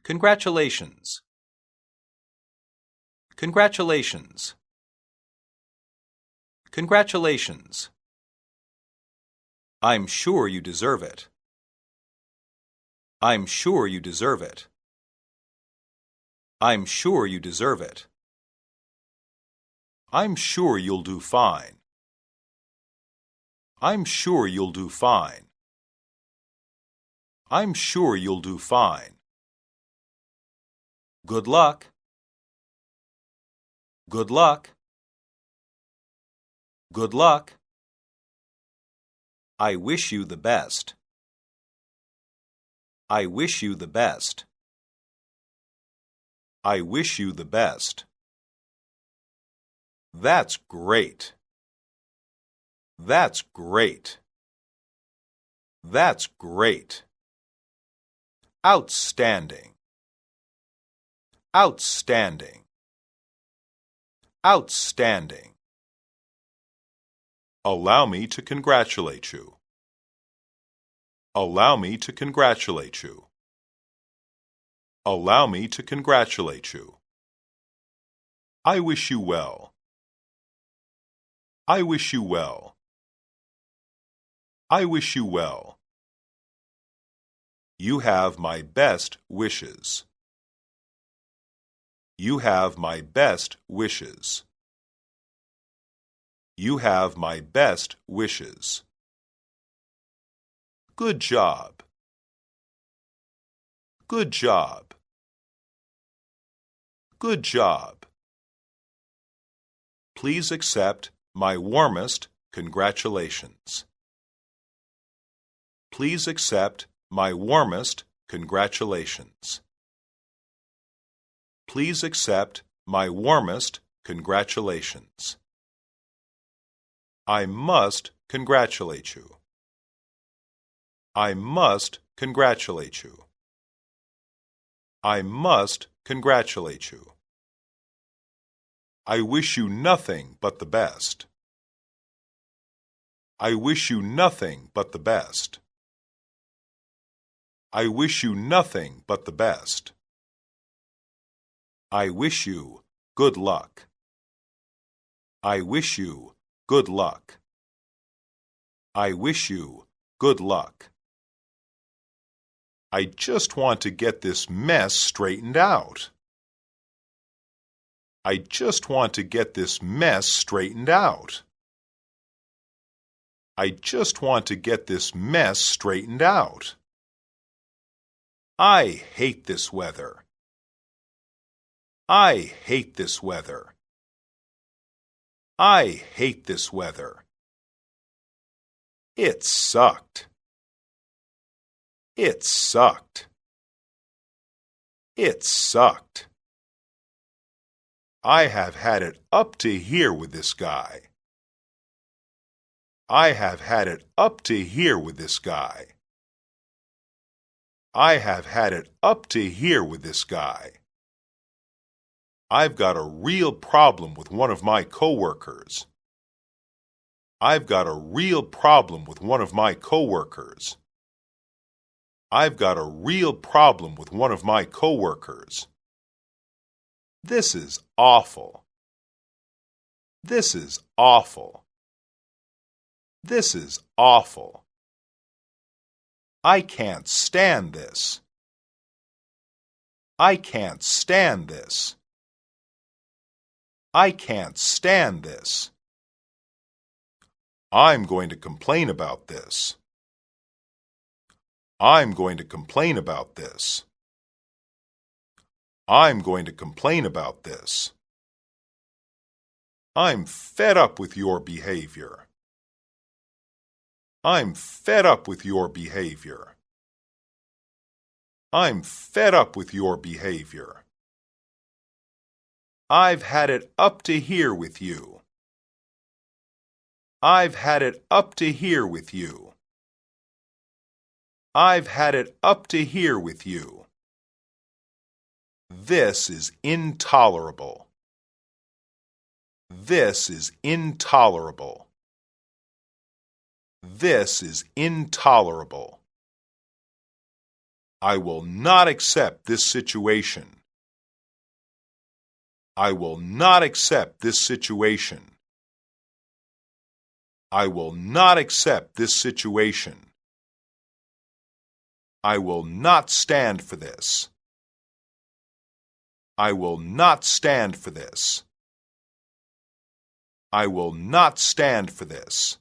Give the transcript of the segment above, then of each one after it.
Congratulations. Congratulations. Congratulations. I'm sure you deserve it. I'm sure you deserve it. I'm sure you deserve it. I'm sure you'll do fine. I'm sure you'll do fine. I'm sure you'll do fine. Good luck. Good luck. Good luck. I wish you the best. I wish you the best. I wish you the best. That's great. That's great. That's great. Outstanding. Outstanding. Outstanding. Allow me to congratulate you. Allow me to congratulate you. Allow me to congratulate you. I wish you well. I wish you well. I wish you well. You have my best wishes. You have my best wishes. You have my best wishes. Good job. Good job. Good job. Please accept my warmest congratulations. Please accept my warmest congratulations. Please accept my warmest congratulations. I must congratulate you. I must congratulate you. I must congratulate you. I wish you nothing but the best. I wish you nothing but the best. I wish you nothing but the best. I wish you good luck. I wish you good luck. I wish you good luck. I just want to get this mess straightened out. I just want to get this mess straightened out. I just want to get this mess straightened out. I hate this weather. I hate this weather. I hate this weather. It sucked. It sucked. It sucked. I have had it up to here with this guy. I have had it up to here with this guy. I have had it up to here with this guy. I've got a real problem with one of my coworkers. I've got a real problem with one of my coworkers. I've got a real problem with one of my coworkers. This is awful. This is awful. This is awful. I can't stand this. I can't stand this. I can't stand this. I'm going to complain about this. I'm going to complain about this. I'm going to complain about this. I'm fed up with your behavior. I'm fed up with your behavior. I'm fed up with your behavior. I've had it up to here with you. I've had it up to here with you. I've had it up to here with you. This is intolerable. This is intolerable. This is intolerable. I will not accept this situation. I will not accept this situation. I will not accept this situation. I will not stand for this. I will not stand for this. I will not stand for this.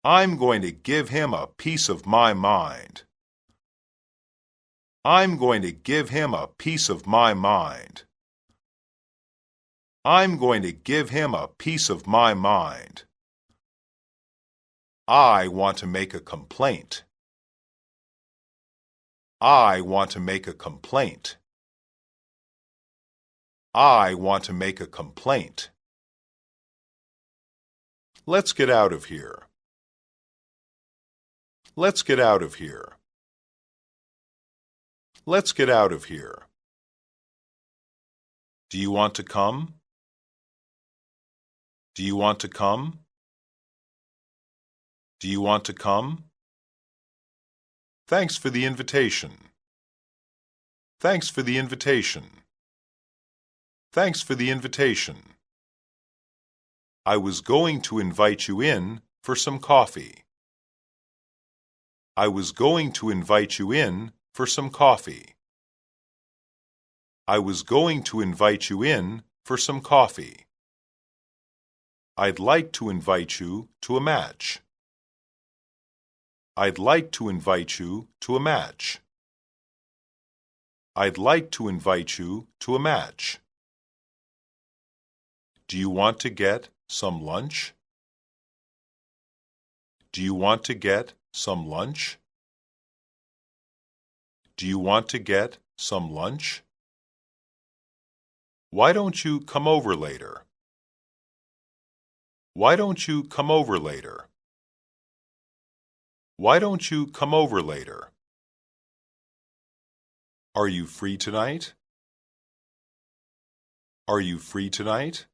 I'm going to give him a piece of my mind. I'm going to give him a piece of my mind. I'm going to give him a piece of my mind. I want to make a complaint. I want to make a complaint. I want to make a complaint. Let's get out of here. Let's get out of here. Let's get out of here. Do you want to come? Do you want to come? Do you want to come? Thanks for the invitation. Thanks for the invitation. Thanks for the invitation. I was going to invite you in for some coffee. I was going to invite you in for some coffee. I was going to invite you in for some coffee. I'd like to invite you to a match. I'd like to invite you to a match. I'd like to invite you to a match. Do you want to get some lunch? Do you want to get some lunch? Do you want to get some lunch? Why don't you come over later? Why don't you come over later? Why don't you come over later? Are you free tonight? Are you free tonight?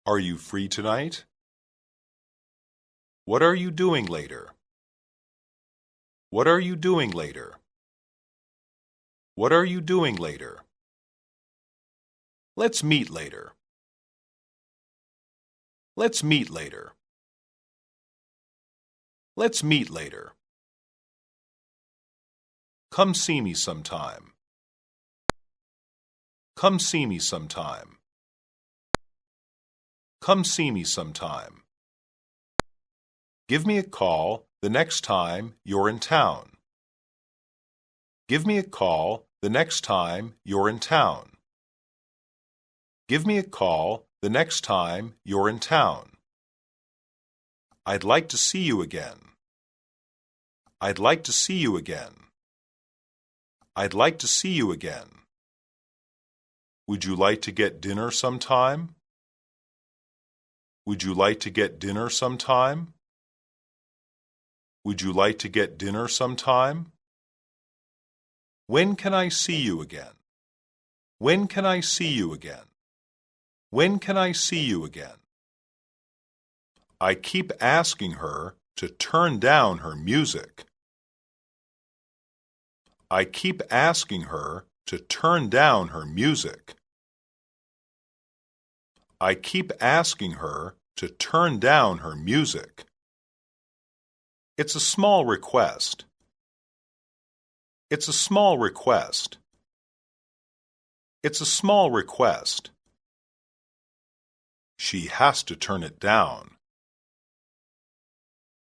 Are you free tonight? What are you doing later? What are you doing later? What are you doing later? Let's meet later. Let's meet later. Let's meet later. Come see me sometime. Come see me sometime. Come see me sometime. Give me a call the next time you're in town. Give me a call the next time you're in town. Give me a call the next time you're in town. I'd like to see you again. I'd like to see you again. I'd like to see you again. Would you like to get dinner sometime? Would you like to get dinner sometime? Would you like to get dinner sometime? When can I see you again? When can I see you again? When can I see you again? I keep asking her to turn down her music. I keep asking her to turn down her music. I keep asking her to turn down her music. It's a small request. It's a small request. It's a small request. She has to turn it down.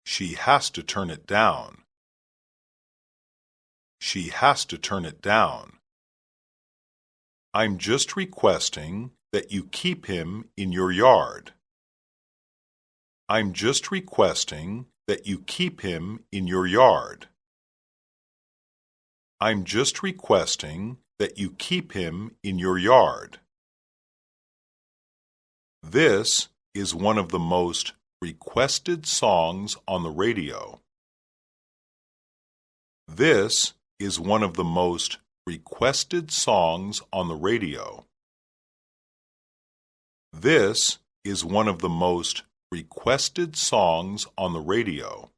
She has to turn it down. She has to turn it down. I'm just requesting that you keep him in your yard. I'm just requesting that you keep him in your yard. I'm just requesting that you keep him in your yard. This is one of the most requested songs on the radio. This is one of the most requested songs on the radio. This is one of the most requested songs on the radio.